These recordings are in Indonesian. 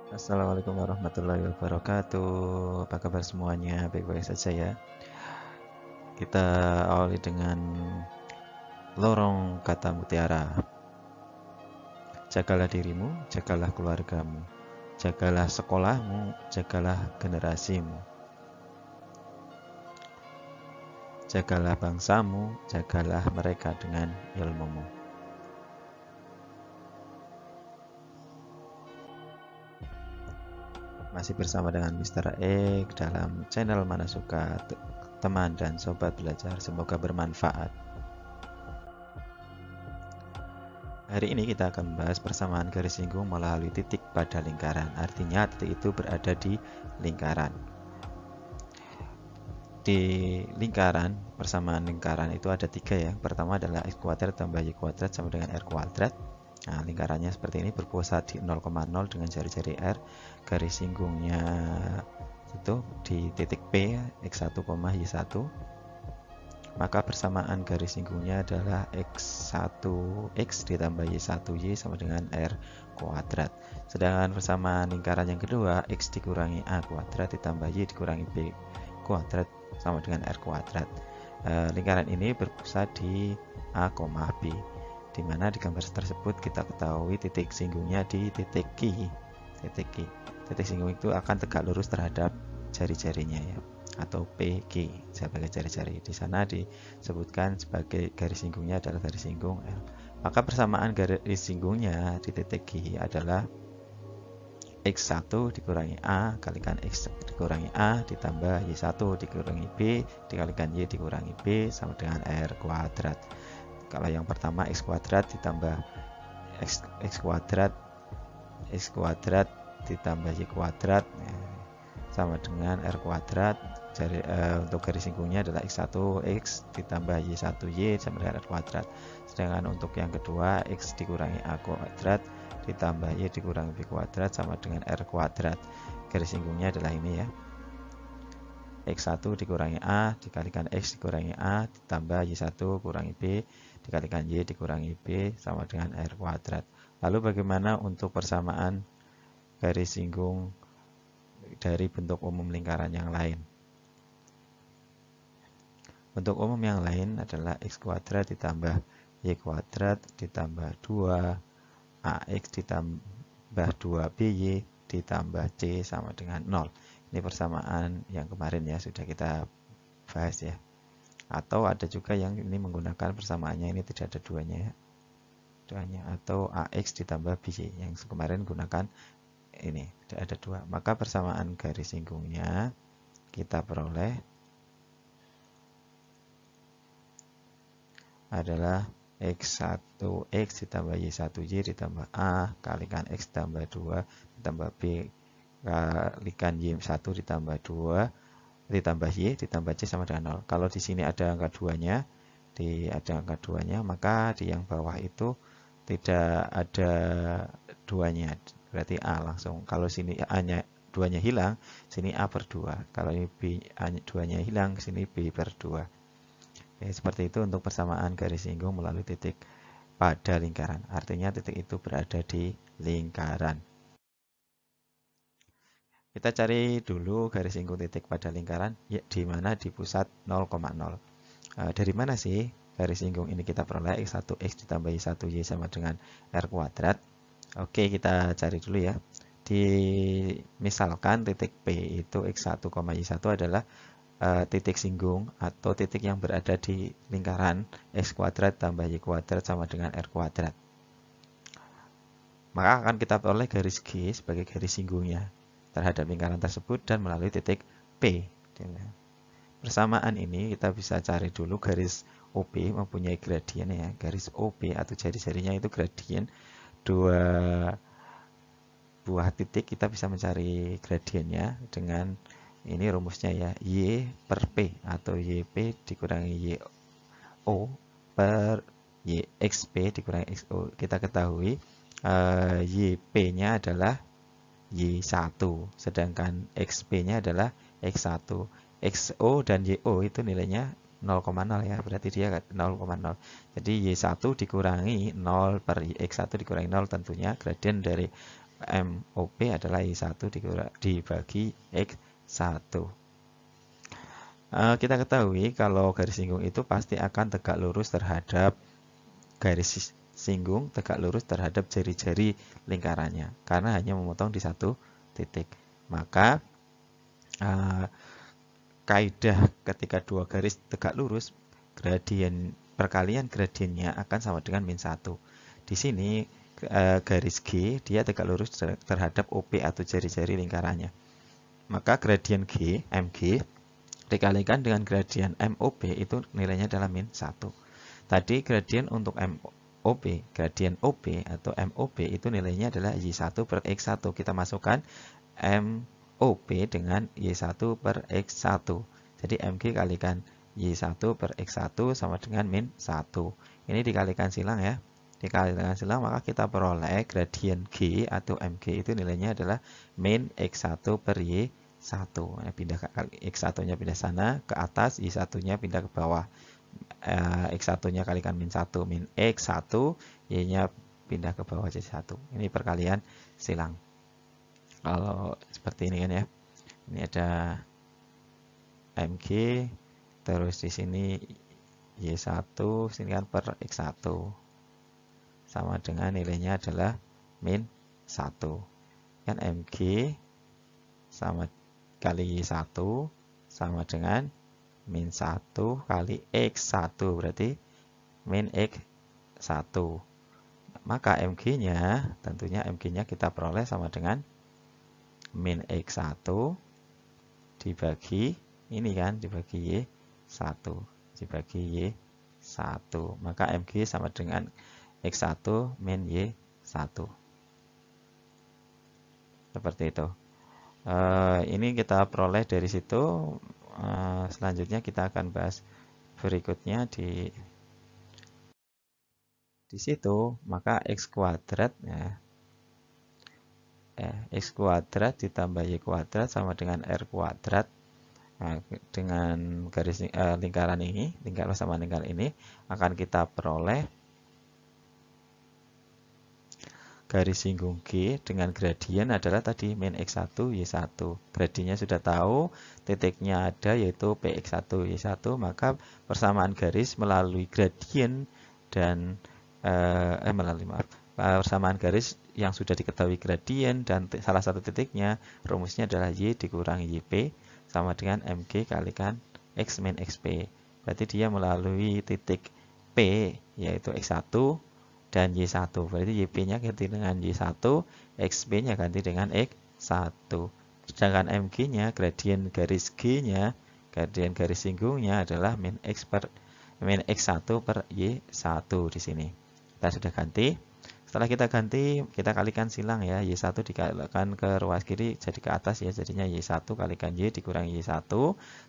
Assalamualaikum warahmatullahi wabarakatuh. Apa kabar semuanya? Baik-baik saja ya. Kita awali dengan lorong kata mutiara. Jagalah dirimu, jagalah keluargamu, jagalah sekolahmu, jagalah generasimu, jagalah bangsamu, jagalah mereka dengan ilmumu. Masih bersama dengan Mr. X dalam channel Mana Suka, teman dan sobat belajar. Semoga bermanfaat. Hari ini kita akan membahas persamaan garis singgung melalui titik pada lingkaran. Artinya titik itu berada di lingkaran. Di lingkaran, persamaan lingkaran itu ada tiga ya. Pertama adalah x kuadrat tambah y kuadrat sama dengan r kuadrat. Nah, lingkarannya seperti ini, berpusat di 0,0 dengan jari-jari r. Garis singgungnya itu di titik P, x1, y1. Maka persamaan garis singgungnya adalah x1x ditambah y1y sama dengan r kuadrat. Sedangkan persamaan lingkaran yang kedua, x dikurangi a kuadrat ditambah y dikurangi b kuadrat sama dengan r kuadrat. Lingkaran ini berpusat di a, b, di mana di gambar tersebut kita ketahui titik singgungnya di titik Q. Titik singgung itu akan tegak lurus terhadap jari-jarinya ya, atau PQ sebagai jari-jari. Di sana disebutkan sebagai garis singgungnya adalah garis singgung L. Maka persamaan garis singgungnya di titik Q adalah x1 dikurangi a kalikan x dikurangi a ditambah y1 dikurangi b dikalikan y dikurangi b sama dengan r kuadrat. Kalau yang pertama x kuadrat ditambah x kuadrat ditambah y kuadrat sama dengan r kuadrat. Untuk garis singgungnya adalah x1x ditambah y1y sama dengan r kuadrat. Sedangkan untuk yang kedua, x dikurangi a kuadrat ditambah y dikurangi b kuadrat sama dengan r kuadrat. Garis singgungnya adalah ini ya, x1 dikurangi a dikalikan x dikurangi a ditambah y1 kurangi b dikalikan y dikurangi b sama dengan r kuadrat. Lalu bagaimana untuk persamaan garis singgung dari bentuk umum lingkaran yang lain? Bentuk umum yang lain adalah x kuadrat ditambah y kuadrat ditambah 2ax ditambah 2by ditambah c sama dengan 0. Ini persamaan yang kemarin ya, sudah kita bahas ya. Atau ada juga yang ini menggunakan persamaannya ini tidak ada duanya ya, atau ax ditambah by yang kemarin gunakan ini tidak ada dua. Maka persamaan garis singgungnya kita peroleh adalah x1x ditambah y1y ditambah a kalikan x tambah 2 ditambah b kalikan y1 ditambah 2 ditambah y ditambah c sama dengan 0. Kalau di sini ada angka 2-nya, maka di yang bawah itu tidak ada 2-nya, berarti a langsung. Kalau sini a-nya 2-nya hilang, sini a per 2. Kalau ini b 2-nya hilang, sini b per 2. Oke, seperti itu untuk persamaan garis singgung melalui titik pada lingkaran. Artinya titik itu berada di lingkaran. Kita cari dulu garis singgung titik pada lingkaran, ya, di mana di pusat 0,0. Dari mana sih garis singgung ini kita peroleh? x1x ditambah y1y sama dengan r kuadrat. Oke, kita cari dulu ya. Misalkan titik P itu x1, y1 adalah titik singgung atau titik yang berada di lingkaran x kuadrat tambah y kuadrat sama dengan r kuadrat. Maka akan kita peroleh garis G sebagai garis singgungnya terhadap lingkaran tersebut dan melalui titik P. Persamaan ini kita bisa cari dulu garis OP mempunyai gradien ya. Garis OP atau jari-jarinya itu gradien. Dua buah titik kita bisa mencari gradiennya dengan ini rumusnya ya, y per p atau yp dikurangi yo per xp dikurangi xo. Kita ketahui yp-nya adalah y1, sedangkan xp-nya adalah x1. xo dan yo itu nilainya 0,0 ya, berarti dia 0,0. Jadi y1 dikurangi 0 per x1 dikurangi 0, tentunya gradien dari MOP adalah Y1 dibagi X1. Kita ketahui kalau garis singgung itu pasti akan tegak lurus terhadap garis singgung, tegak lurus terhadap jari-jari lingkarannya, karena hanya memotong di satu titik. Maka kaidah ketika dua garis tegak lurus, perkalian gradiennya akan sama dengan -1. Di sini garis G dia tegak lurus terhadap OP atau jari-jari lingkarannya. Maka gradien G, MG, dikalikan dengan gradien MOP itu nilainya adalah -1. Tadi gradien untuk MOP, gradien OP atau MOP itu nilainya adalah Y1 per X1. Kita masukkan MOP dengan Y1 per X1. Jadi MG kalikan Y1 per X1 sama dengan -1. Ini dikalikan silang ya. Dikalikan silang maka kita peroleh gradien G atau MG itu nilainya adalah -X1 per Y1. Pindah X1-nya pindah sana ke atas, Y1-nya pindah ke bawah. X1-nya kalikan -1, -X1, Y-nya pindah ke bawah jadi 1. Ini perkalian silang. Kalau seperti ini kan ya. Ini ada MG, terus di sini Y1, sini kan per X1. Sama dengan nilainya adalah -1. Kan MG sama kali Y1 sama dengan -1 kali X1, berarti -X1. Maka MG-nya, tentunya MG-nya kita peroleh sama dengan -X1 dibagi, ini kan, dibagi Y1. Dibagi Y1. Maka MG sama dengan X1 min Y1. Seperti itu. Ini kita peroleh dari situ. Selanjutnya kita akan bahas berikutnya di situ. Maka X kuadrat ya, X kuadrat ditambah Y kuadrat sama dengan R kuadrat. Nah, dengan garis lingkaran ini, sama lingkaran ini akan kita peroleh garis singgung G dengan gradien adalah tadi -X1 Y1. Gradiennya sudah tahu, titiknya ada yaitu PX1 Y1, maka persamaan garis melalui gradien dan persamaan garis yang sudah diketahui gradien dan salah satu titiknya, rumusnya adalah Y dikurangi YP sama dengan MG kalikan X min XP. Berarti dia melalui titik P yaitu X1 dan Y1. Berarti YP-nya ganti dengan Y1, XP-nya ganti dengan X1. Sedangkan MG-nya, gradien garis G-nya, gradien garis singgungnya adalah -X1 per Y1 di sini. Kita sudah ganti. Setelah kita ganti, kita kalikan silang ya. Y1 dikalikan ke ruas kiri jadi ke atas ya. Jadinya Y1 kalikan Y dikurangi Y1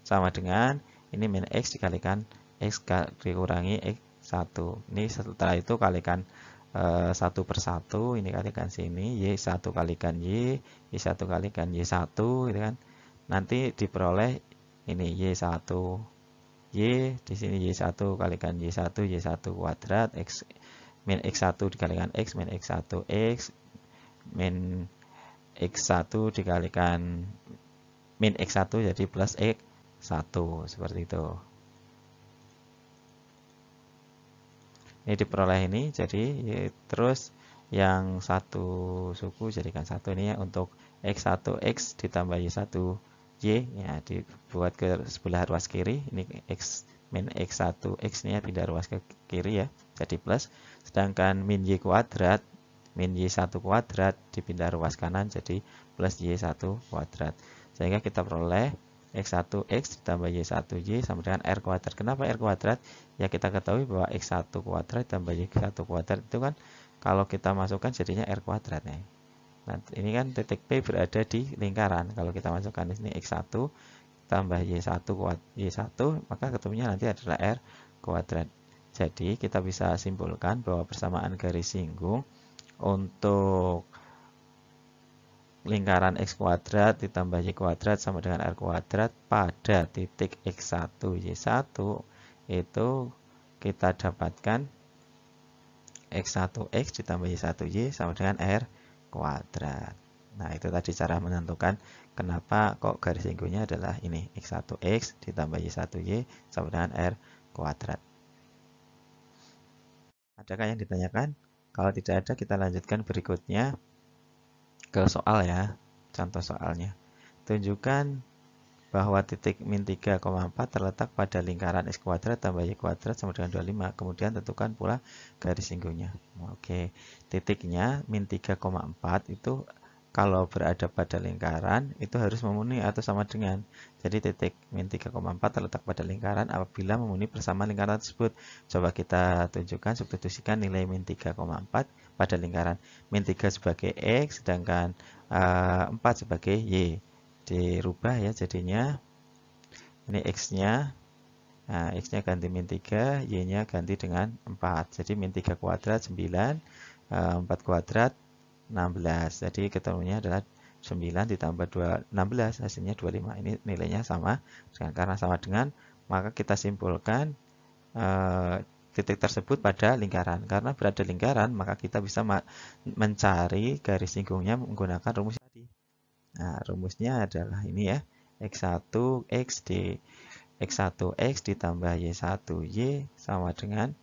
sama dengan ini -X dikalikan X dikurangi X1. Ini setelah itu kalikan 1 per 1, ini kalikan sini, Y1 kalikan Y, Y1 kalikan Y1 gitu kan. Nanti diperoleh ini Y1 Y, di sini Y1 kalikan Y1 kuadrat X min X1 dikalikan X min X1 X min X1 dikalikan min X1 jadi plus X1, seperti itu. Ini diperoleh ini, jadi terus yang satu suku jadikan satu ini ya, untuk X1X ditambah Y1 Y ya, dibuat ke sebelah ruas kiri. Ini X min X1X nya pindah ruas ke kiri ya, jadi plus. Sedangkan min Y kuadrat, min Y1 kuadrat dipindah ruas kanan jadi plus Y1 kuadrat. Sehingga kita peroleh X1X ditambah Y1Y sama dengan R kuadrat. Kenapa R kuadrat? Ya kita ketahui bahwa X1 kuadrat ditambah Y1 kuadrat itu kan kalau kita masukkan jadinya R kuadrat nih. Nah, ini kan titik P berada di lingkaran. Kalau kita masukkan di sini X1 tambah Y1 maka ketemunya nanti adalah R kuadrat. Jadi kita bisa simpulkan bahwa persamaan garis singgung untuk lingkaran X kuadrat ditambah Y kuadrat sama dengan R kuadrat pada titik X1 Y1 itu kita dapatkan X1X ditambah Y1Y sama dengan R kuadrat. Nah, itu tadi cara menentukan kenapa kok garis singgungnya adalah ini, X1X ditambah Y1Y sama dengan R kuadrat. Adakah yang ditanyakan? Kalau tidak ada, kita lanjutkan berikutnya ke soal ya. Contoh soalnya. Tunjukkan bahwa titik min 3,4 terletak pada lingkaran X kuadrat tambah Y kuadrat sama dengan 25. Kemudian tentukan pula garis singgungnya. Oke, titiknya min 3,4 itu kalau berada pada lingkaran itu harus memenuhi atau sama dengan. Jadi titik min 3,4 terletak pada lingkaran apabila memenuhi persamaan lingkaran tersebut. Coba kita tunjukkan, substitusikan nilai min 3,4 pada lingkaran. Min 3 sebagai X, sedangkan 4 sebagai Y. Dirubah ya, jadinya ini X-nya. Nah, X-nya ganti min 3, Y-nya ganti dengan 4. Jadi min 3 kuadrat 9, 4 kuadrat 16. Jadi ketemunya adalah 9 ditambah 16, hasilnya 25. Ini nilainya sama dengan, karena sama dengan, maka kita simpulkan titik tersebut pada lingkaran. Karena berada lingkaran, maka kita bisa mencari garis singgungnya menggunakan rumus tadi. Nah, rumusnya adalah ini ya. X1X X1X ditambah Y1Y sama dengan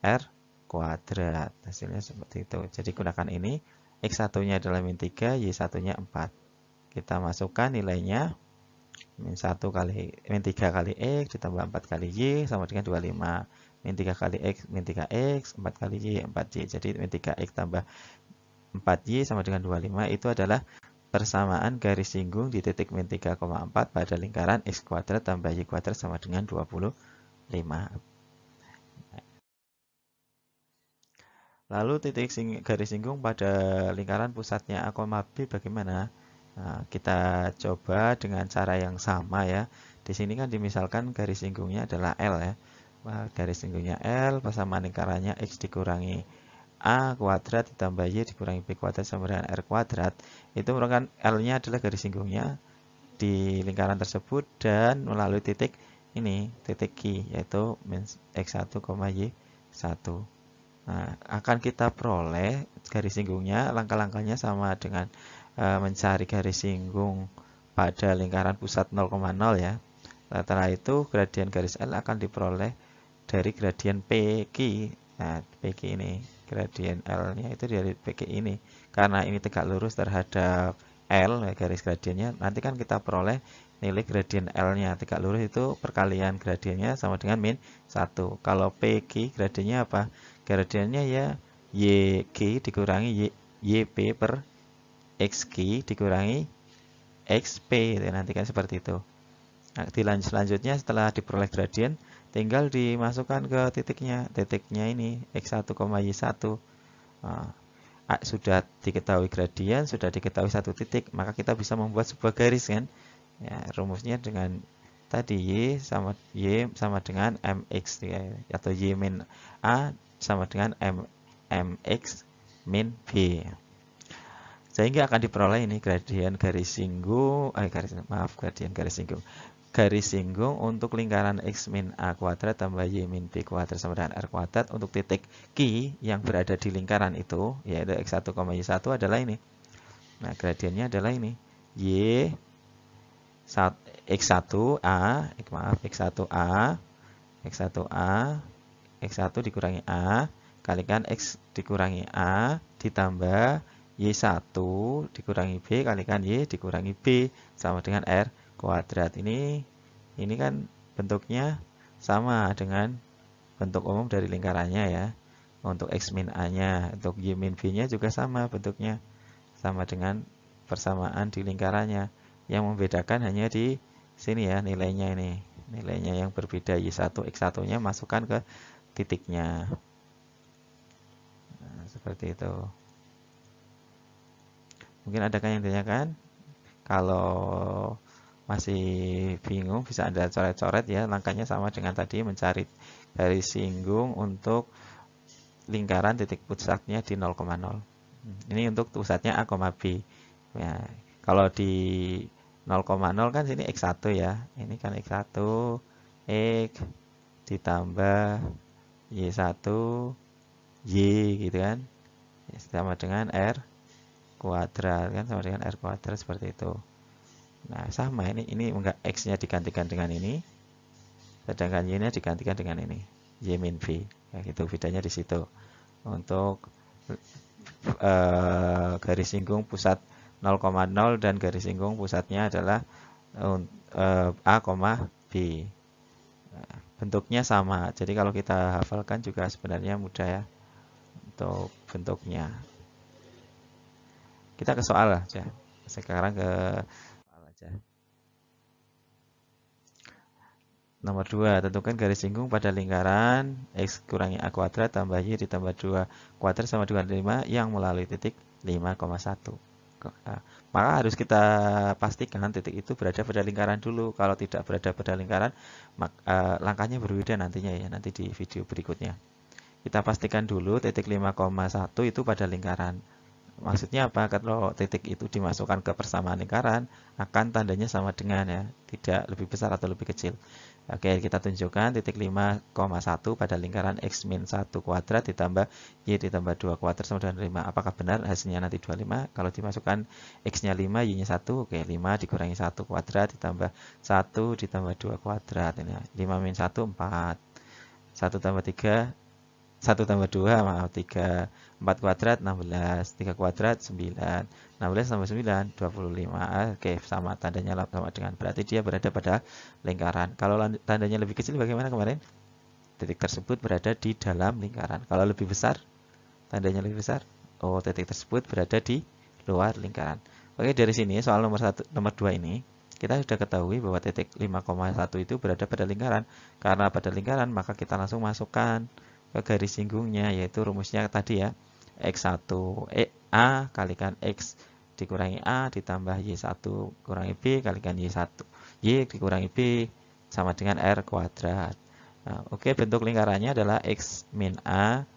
R kuadrat. Hasilnya seperti itu. Jadi gunakan ini. X1-nya adalah min 3, Y1-nya 4. Kita masukkan nilainya. Min 3 kali X ditambah 4 kali Y sama dengan 25. Min 3 kali X, min 3X, 4 kali Y, 4Y. Jadi min 3X tambah 4Y sama dengan 25. Itu adalah persamaan garis singgung di titik min 3,4 pada lingkaran X kuadrat tambah Y kuadrat sama dengan 25. Lalu titik garis singgung pada lingkaran pusatnya A, B bagaimana? Nah, kita coba dengan cara yang sama ya. Di sini kan dimisalkan garis singgungnya adalah L ya. Garis singgungnya L, persamaan lingkarannya X dikurangi A kuadrat ditambah Y dikurangi B kuadrat sama dengan R kuadrat. Itu merupakan L-nya adalah garis singgungnya di lingkaran tersebut dan melalui titik ini, titik Q, yaitu X1, Y1. Nah, akan kita peroleh garis singgungnya, langkah-langkahnya sama dengan mencari garis singgung pada lingkaran pusat 0,0 ya. Setelah itu gradien garis L akan diperoleh dari gradien PQ. Nah, PQ ini, gradien L-nya itu dari PQ ini. Karena ini tegak lurus terhadap L, garis gradiennya, nanti kan kita peroleh nilai gradien L-nya. Tegak lurus itu perkalian gradiennya sama dengan min 1. Kalau PQ gradiennya apa? Gradiennya ya YQ dikurangi YP per XQ dikurangi XP. Nanti kan seperti itu. Nah, selanjutnya setelah diperoleh gradien, tinggal dimasukkan ke titiknya. Titiknya ini X1, Y1. Nah, sudah diketahui gradien, sudah diketahui satu titik, maka kita bisa membuat sebuah garis kan. Ya, rumusnya dengan tadi Y sama dengan MX ya, atau Y min A sama dengan MX min B. Sehingga akan diperoleh ini gradien garis singgung, gradien garis singgung. Garis singgung untuk lingkaran X min A kuadrat tambah Y min B kuadrat sama dengan R kuadrat untuk titik Q yang berada di lingkaran itu, yaitu X1, Y1 adalah ini. Nah, gradiennya adalah ini. X1A, X1 dikurangi A, kalikan X dikurangi A, ditambah Y1 dikurangi B, kalikan Y dikurangi B, sama dengan R kuadrat. Ini kan bentuknya sama dengan bentuk umum dari lingkarannya ya. Untuk X min A-nya, untuk Y min B-nya juga sama bentuknya. Sama dengan persamaan di lingkarannya. Yang membedakan hanya di sini ya, nilainya ini. Nilainya yang berbeda, Y1, X1-nya masukkan ke titiknya. Nah, seperti itu. Mungkin adakah yang ditanyakan? Kalau masih bingung, bisa Anda coret-coret ya. Langkahnya sama dengan tadi, mencari garis singgung untuk lingkaran titik pusatnya di 0,0. Ini untuk pusatnya A, B. Ya, kalau di 0,0 kan sini X1 ya. Ini kan X1, X ditambah Y1, Y gitu kan. Sama dengan R kuadrat kan sama dengan R kuadrat seperti itu. Nah, sama ini enggak X-nya digantikan dengan ini, sedangkan Y-nya digantikan dengan ini. Y min B. Ya, gitu bedanya di situ. Untuk garis singgung pusat 0,0 dan garis singgung pusatnya adalah A, B. Bentuknya sama. Jadi kalau kita hafalkan juga sebenarnya mudah ya untuk bentuknya. Kita ke soal aja. Sekarang ke soal aja. Nomor 2, tentukan garis singgung pada lingkaran X kurangi A kuadrat tambah Y ditambah 2 kuadrat sama dengan 5 yang melalui titik 5,1. Maka harus kita pastikan titik itu berada pada lingkaran dulu. Kalau tidak berada pada lingkaran, langkahnya berbeda nantinya ya, nanti di video berikutnya. Kita pastikan dulu titik 5,1 itu pada lingkaran. Maksudnya apa? Kalau titik itu dimasukkan ke persamaan lingkaran, akan tandanya sama dengan ya, tidak lebih besar atau lebih kecil. Oke, kita tunjukkan titik 5,1 pada lingkaran X min 1 kuadrat ditambah Y ditambah 2 kuadrat sama dengan 5. Apakah benar hasilnya nanti 25? Kalau dimasukkan X-nya 5, Y-nya 1, oke 5 dikurangi 1 kuadrat ditambah 1 ditambah 2 kuadrat. Ini 5 min 1, 4. 1 tambah 3, 1 tambah 2, maaf 3. 4 kuadrat 16, 3 kuadrat 9, 16 tambah 9 25. Oke, sama tandanya sama dengan berarti dia berada pada lingkaran. Kalau tandanya lebih kecil bagaimana kemarin? Titik tersebut berada di dalam lingkaran. Kalau lebih besar, tandanya lebih besar. Oh, titik tersebut berada di luar lingkaran. Oke, dari sini soal nomor 2 ini kita sudah ketahui bahwa titik 5,1 itu berada pada lingkaran. Karena pada lingkaran, maka kita langsung masukkan ke garis singgungnya, yaitu rumusnya tadi ya. X1 A kalikan X dikurangi A ditambah Y1 kurangi B kalikan Y1 Y dikurangi B sama dengan R kuadrat. Nah, oke, bentuk lingkarannya adalah X min A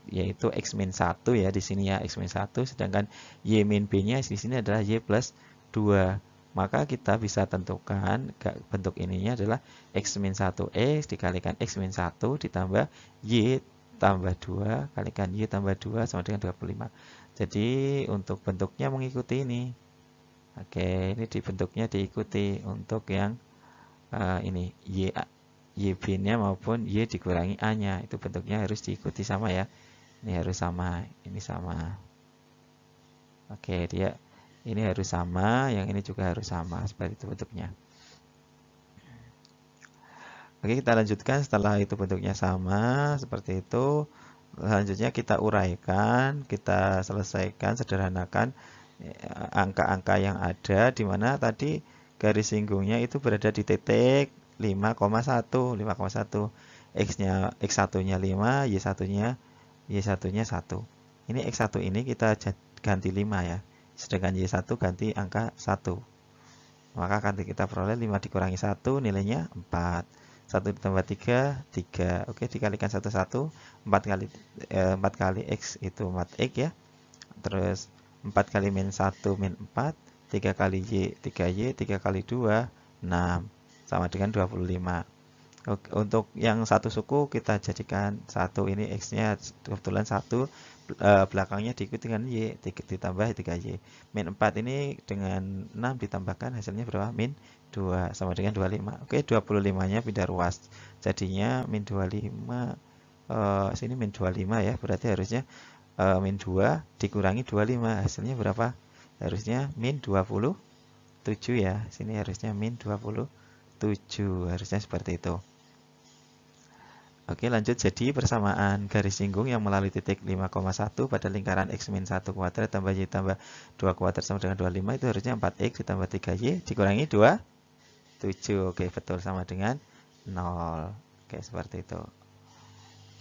yaitu X min 1 ya di sini ya, X min 1, sedangkan Y min B-nya di sini adalah Y plus 2. Maka kita bisa tentukan bentuk ininya adalah X min 1X dikalikan X min 1 ditambah Y tambah 2 kalikan Y tambah 2 sama dengan 25. Jadi untuk bentuknya mengikuti ini. Oke, ini di bentuknya diikuti untuk yang ini YB-nya maupun Y dikurangi A-nya. Itu bentuknya harus diikuti sama ya. Ini harus sama, ini sama. Oke, dia ini harus sama, yang ini juga harus sama, seperti itu bentuknya. Oke, kita lanjutkan setelah itu bentuknya sama, seperti itu. Selanjutnya kita uraikan, kita selesaikan, sederhanakan angka-angka yang ada, di mana tadi garis singgungnya itu berada di titik 5,1. X-nya, X1-nya 5, Y1-nya 1. Ini X1 ini kita ganti 5 ya. Sedangkan Y1 ganti angka 1. Maka akan kita peroleh 5 dikurangi 1, nilainya 4. 1 ditambah 3, 3. Oke, dikalikan 1, 4 kali X itu 4X ya. Terus 4 kali min 1, min 4. 3 kali Y, 3Y. 3 kali 2, 6. Sama dengan 25. Oke, untuk yang satu suku kita jadikan 1. Ini X-nya kebetulan 1. Belakangnya diikuti dengan Y, ditambah 3Y. Min 4 ini dengan 6 ditambahkan hasilnya berapa? Min 2 sama dengan 25. Oke, 25-nya pindah ruas. Jadinya min 25, sini min 25 ya. Berarti harusnya min 2 dikurangi 25. Hasilnya berapa? Harusnya min 27 ya. Sini harusnya min 27. Harusnya seperti itu. Oke, lanjut. Jadi persamaan garis singgung yang melalui titik 5,1 pada lingkaran X min 1 kuadrat tambah Y tambah 2 kuadrat sama dengan 25 itu harusnya 4X ditambah 3Y dikurangi 27. Oke, betul sama dengan 0. Oke, seperti itu.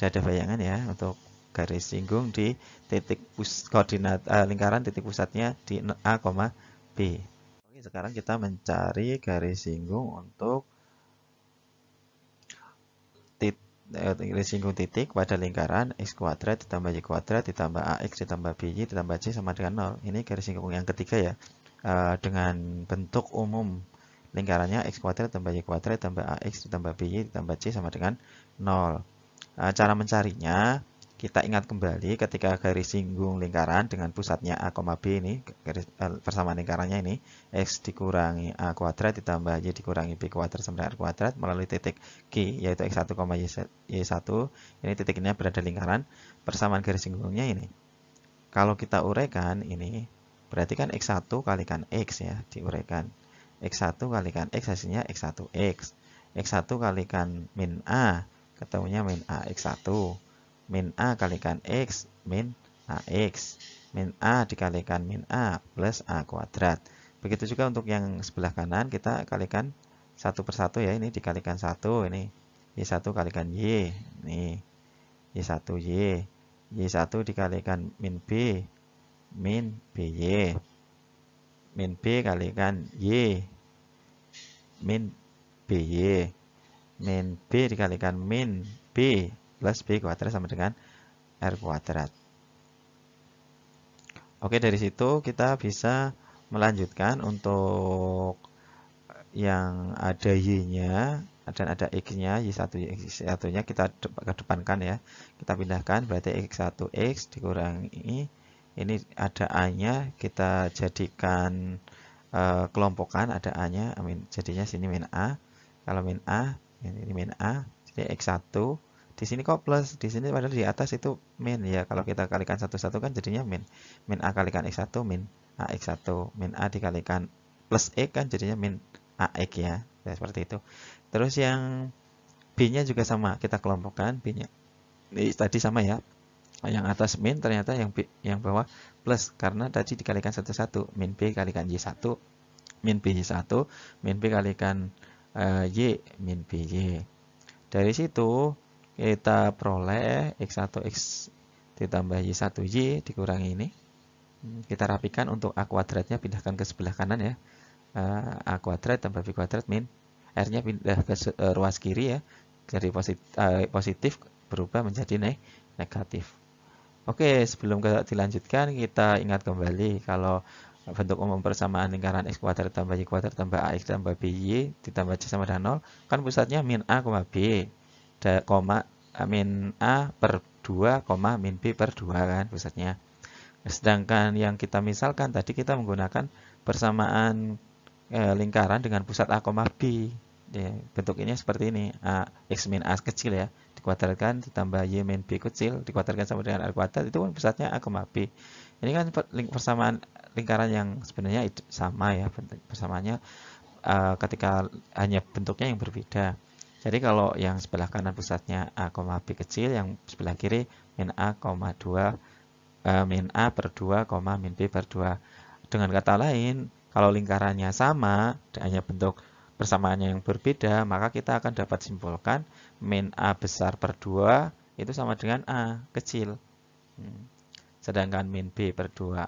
Sudah ada bayangan ya untuk garis singgung di titik koordinat lingkaran titik pusatnya di A, B. Oke, sekarang kita mencari garis singgung untuk garis singgung titik pada lingkaran X kuadrat ditambah Y kuadrat ditambah AX ditambah BY ditambah C sama dengan 0. Ini garis singgung yang ketiga ya. Dengan bentuk umum lingkarannya X kuadrat ditambah Y kuadrat ditambah AX ditambah BY ditambah C sama dengan 0. Cara mencarinya, kita ingat kembali ketika garis singgung lingkaran dengan pusatnya A, B ini, persamaan lingkarannya ini, X dikurangi A kuadrat ditambah Y dikurangi B kuadrat sama dengan R kuadrat melalui titik Q, yaitu X1, Y1. Ini titiknya berada lingkaran, persamaan garis singgungnya ini. Kalau kita uraikan ini, berarti kan X1 kalikan X ya, diuraikan. X1 kalikan X hasilnya X1X. X1 kalikan min A, ketemunya min A X1. Min A kalikan X, min AX. Min A dikalikan min A plus A kuadrat. Begitu juga untuk yang sebelah kanan, kita kalikan satu persatu ya. Ini dikalikan 1, ini Y1 kalikan Y. Nih, Y1Y. Y1 dikalikan min B, min BY. Min B kalikan Y, min BY. Min B dikalikan min B plus B kuadrat sama dengan R kuadrat. Oke, dari situ kita bisa melanjutkan untuk yang ada Y-nya dan ada X-nya, Y1nya kita kedepankan ya. Kita pindahkan, berarti X1X dikurangi, ini ada A-nya, kita jadikan kelompokan, ada A-nya, jadinya sini min A. Kalau min A, ini min A, jadi X1. Di sini kok plus, di sini padahal di atas itu min ya. Kalau kita kalikan satu-satu kan jadinya min. Min A kalikan X1, min A X1. Min A dikalikan plus X kan jadinya min AX ya. Ya, seperti itu. Terus yang B-nya juga sama, kita kelompokkan B-nya. Ini tadi sama ya. Yang atas min, ternyata yang B, yang bawah plus karena tadi dikalikan satu-satu. Min B kalikan Y1, min B Y1, min B kalikan Y, min BY. Dari situ kita peroleh X1X ditambah Y1Y dikurangi ini. Kita rapikan untuk A kuadratnya, pindahkan ke sebelah kanan ya. A kuadrat tambah B kuadrat min R-nya pindah ke ruas kiri ya. Dari positif berubah menjadi negatif. Oke, sebelum dilanjutkan kita ingat kembali kalau bentuk umum persamaan lingkaran X kuadrat tambah Y kuadrat tambah AX tambah BY ditambah C sama dengan 0 kan pusatnya min A, B min A per 2, min B per 2 kan pusatnya. Sedangkan yang kita misalkan tadi kita menggunakan persamaan lingkaran dengan pusat A, B ya, bentuknya seperti ini, X min A kecil ya dikuadratkan ditambah Y min B kecil dikuadratkan sama dengan R kuadrat, itu kan pusatnya A, B. Ini kan persamaan lingkaran yang sebenarnya sama ya, persamaannya ketika hanya bentuknya yang berbeda. Jadi kalau yang sebelah kanan pusatnya A, B kecil, yang sebelah kiri min A, 2 min A per 2, min B per 2. Dengan kata lain, kalau lingkarannya sama, hanya bentuk persamaannya yang berbeda, maka kita akan dapat simpulkan min A besar per 2 itu sama dengan A kecil. Sedangkan min B per 2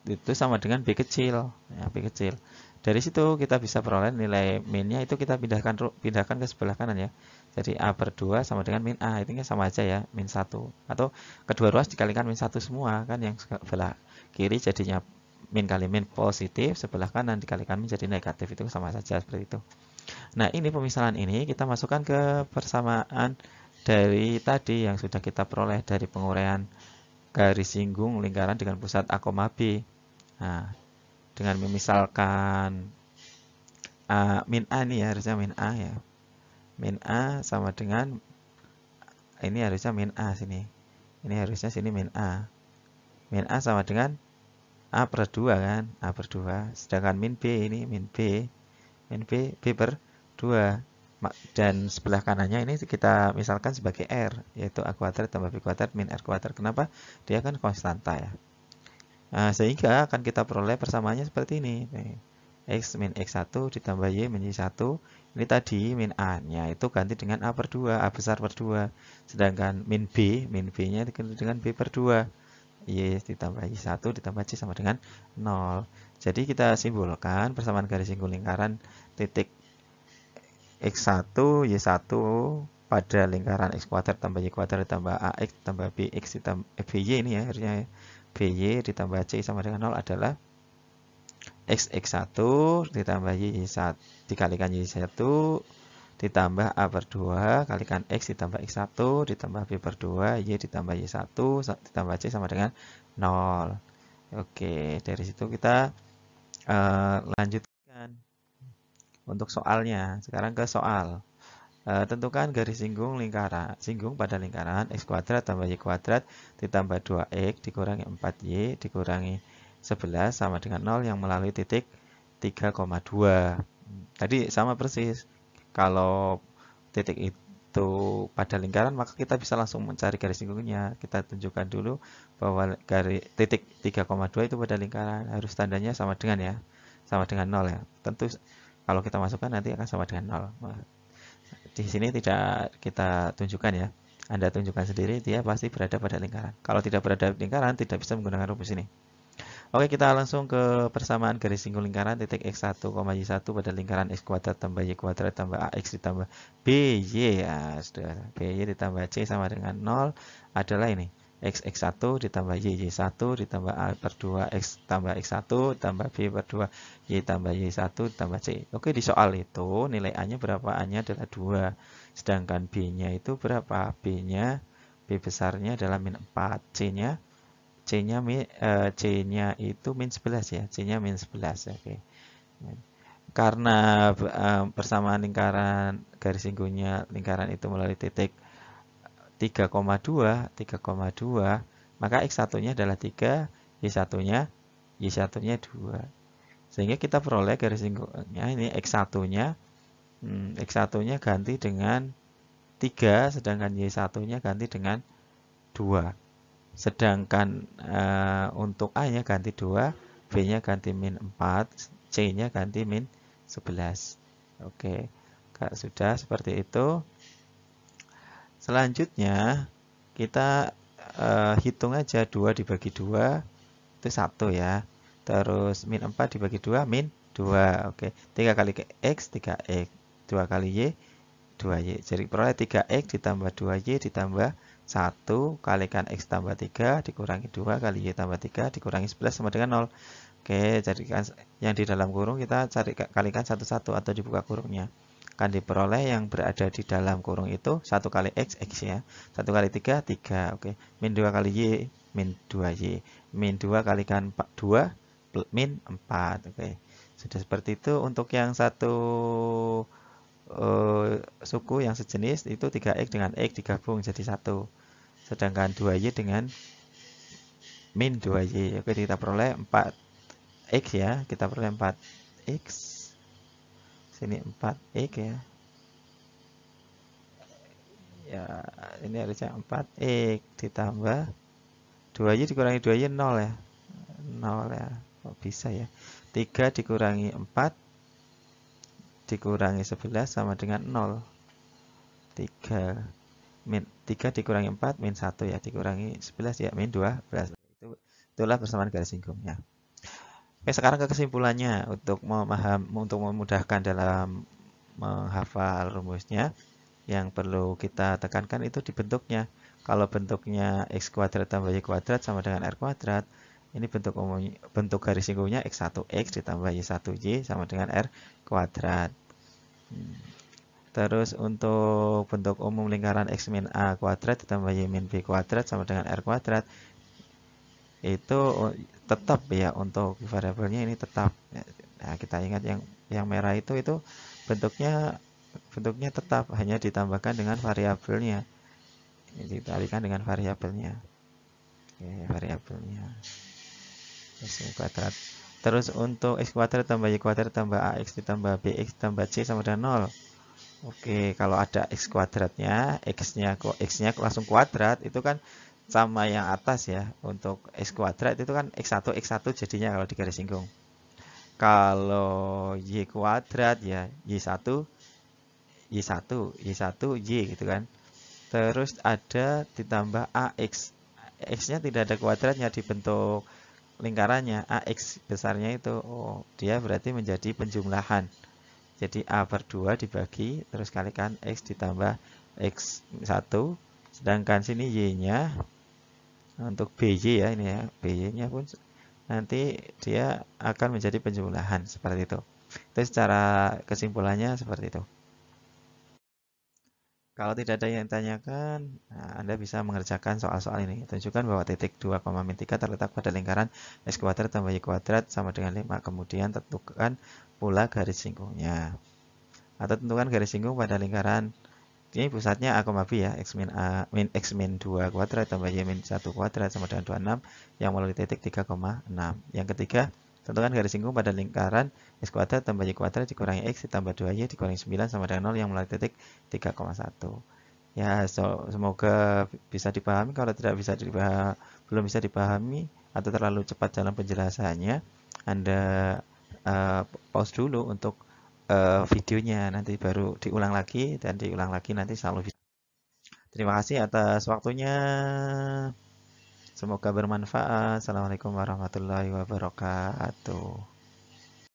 itu sama dengan B kecil. Ya, B kecil. Dari situ kita bisa peroleh nilai minnya itu kita pindahkan ke sebelah kanan ya. Jadi A per 2 sama dengan min A. Itu sama aja ya, min 1. Atau kedua ruas dikalikan min 1 semua. Kan yang sebelah kiri jadinya min kali min positif, sebelah kanan dikalikan min jadi negatif. Itu sama saja seperti itu. Nah, ini pemisalan ini kita masukkan ke persamaan dari tadi yang sudah kita peroleh dari penguraian garis singgung lingkaran dengan pusat A, B. Nah, dengan memisalkan min A nih ya, harusnya min A ya. Min A sama dengan, ini harusnya min A sini. Ini harusnya sini min A. Min A sama dengan A per 2 kan, A per 2. Sedangkan min B ini, min B per 2. Dan sebelah kanannya ini kita misalkan sebagai R, yaitu A kuadrat tambah B kuadrat min R kuadrat. Kenapa? Dia kan konstanta ya. Nah, sehingga akan kita peroleh persamaannya seperti ini. X min X1 ditambah Y min Y1. Ini tadi min A-nya itu ganti dengan A per 2, A besar per 2. Sedangkan min B-nya diganti dengan B per 2. Y ditambah Y1 ditambah C sama dengan 0. Jadi kita simpulkan persamaan garis singgung lingkaran titik X1, Y1 pada lingkaran X kuadrat tambah Y kuadrat ditambah AX tambah BX ditambah BY ini ya, harusnya ya. BY ditambah C sama dengan 0 adalah X1 ditambah Y1 dikalikan Y1 ditambah A per 2 kalikan X ditambah X1 ditambah B per 2 Y ditambah Y1 ditambah C sama dengan 0. Oke, dari situ kita lanjutkan untuk soalnya. Sekarang ke soal. Tentukan garis singgung pada lingkaran X kuadrat tambah Y kuadrat ditambah 2X dikurangi 4Y dikurangi 11 sama dengan 0 yang melalui titik 3,2. Tadi sama persis. Kalau titik itu pada lingkaran, maka kita bisa langsung mencari garis singgungnya. Kita tunjukkan dulu bahwa titik 3,2 itu pada lingkaran. Harus tandanya sama dengan ya. Sama dengan 0 ya. Tentu kalau kita masukkan nanti akan sama dengan 0. Di sini tidak kita tunjukkan ya. Anda tunjukkan sendiri, dia pasti berada pada lingkaran. Kalau tidak berada pada lingkaran, tidak bisa menggunakan rumus ini. Oke, kita langsung ke persamaan garis singgung lingkaran titik X1, Y1 pada lingkaran X kuadrat tambah Y kuadrat tambah AX ditambah BY. Ya, sudah. BY ditambah C sama dengan 0 adalah ini. X1 ditambah Y1 ditambah A per 2 X tambah X1 tambah B per 2 Y tambah Y1 tambah C. Oke, di soal itu nilai A-nya berapa? A-nya adalah 2. Sedangkan B-nya itu berapa? B-nya, B besarnya adalah min 4. C-nya C-nya itu min 11 ya. C-nya min 11. Oke. Karena persamaan lingkaran garis singgungnya lingkaran itu melalui titik 3,2, maka X1-nya adalah 3, Y1-nya 2. Sehingga kita peroleh garis singgungnya ini X1-nya ganti dengan 3, sedangkan Y1-nya ganti dengan 2. Sedangkan untuk A-nya ganti 2, B-nya ganti min 4, C-nya ganti min 11. Oke, kalau sudah seperti itu. Selanjutnya kita hitung aja 2 dibagi 2 itu 1 ya. Terus min 4 dibagi 2 min 2. Oke, 3 kali X 3X, 2 kali Y 2Y. Jadi peroleh 3X ditambah 2Y ditambah 1 kalikan X tambah 3 dikurangi 2 kali Y tambah 3 dikurangi 11 sama dengan 0. Oke, jadikan yang di dalam kurung kita kalikan satu-satu atau dibuka kurungnya. Akan diperoleh yang berada di dalam kurung itu 1 kali X, X ya. 1 kali 3, 3. Oke. Min 2 kali Y, min 2Y. Min 2 kalikan 2, min 4. Oke. Sudah seperti itu. Untuk yang satu suku yang sejenis itu 3X dengan X digabung jadi 1. Sedangkan 2Y dengan min 2Y. Oke, kita peroleh 4X ya. Kita peroleh 4X. Sini 4X ya. Ya, ini harusnya 4X ditambah 2Y dikurangi 2Y 0 ya. 0 ya. Kok bisa ya? 3 dikurangi 4 dikurangi 11 sama dengan 0. 3 dikurangi 4 min 1 ya, dikurangi 11 ya, min 12. Itulah persamaan garis singgungnya. Oke, sekarang ke kesimpulannya untuk memudahkan dalam menghafal rumusnya. Yang perlu kita tekankan itu di bentuknya. Kalau bentuknya X kuadrat tambah Y kuadrat sama dengan R kuadrat, ini bentuk garis singgungnya X1X ditambah Y1Y sama dengan R kuadrat. Terus untuk bentuk umum lingkaran X min A kuadrat ditambah Y min B kuadrat sama dengan R kuadrat, itu tetap ya, untuk variabelnya ini tetap. Nah, kita ingat yang merah itu bentuknya tetap, hanya ditambahkan dengan variabelnya. Ditambahkan dengan variabelnya. Oke, variabelnya X kuadrat. Terus untuk X kuadrat tambah Y kuadrat tambah AX ditambah BX tambah C sama dengan 0. Oke, kalau ada X kuadratnya, X-nya langsung kuadrat, itu kan sama yang atas ya. Untuk X kuadrat itu kan X1 jadinya kalau di garis singgung. Kalau Y kuadrat ya Y1 Y gitu kan. Terus ada ditambah AX. X-nya tidak ada kuadratnya di bentuk lingkarannya. AX besarnya itu, dia berarti menjadi penjumlahan. Jadi A per 2 dibagi, terus kalikan X ditambah X1. Sedangkan sini Y-nya, untuk BY ya ini ya, BY-nya pun nanti dia akan menjadi penjumlahan seperti itu. Itu secara kesimpulannya seperti itu. Kalau tidak ada yang ditanyakan, nah, Anda bisa mengerjakan soal-soal ini. Tunjukkan bahwa titik 2,3 terletak pada lingkaran X kuadrat tambah Y kuadrat sama dengan 5. Kemudian tentukan pula garis singgungnya. Atau tentukan garis singgung pada lingkaran. Ini pusatnya A, B ya, X min A min X min 2 kuadrat tambah Y min 1 kuadrat sama dengan 26 yang melalui titik 3,6. Yang ketiga, tentukan garis singgung pada lingkaran X kuadrat tambah Y kuadrat dikurangi X ditambah 2Y dikurangi 9 sama dengan 0 yang melalui titik 3,1. Ya, semoga bisa dipahami. Kalau tidak bisa belum bisa dipahami atau terlalu cepat dalam penjelasannya, Anda pause dulu untuk videonya, nanti baru diulang lagi dan diulang lagi nanti selalu bisa. Terima kasih atas waktunya. Semoga bermanfaat. Assalamualaikum warahmatullahi wabarakatuh.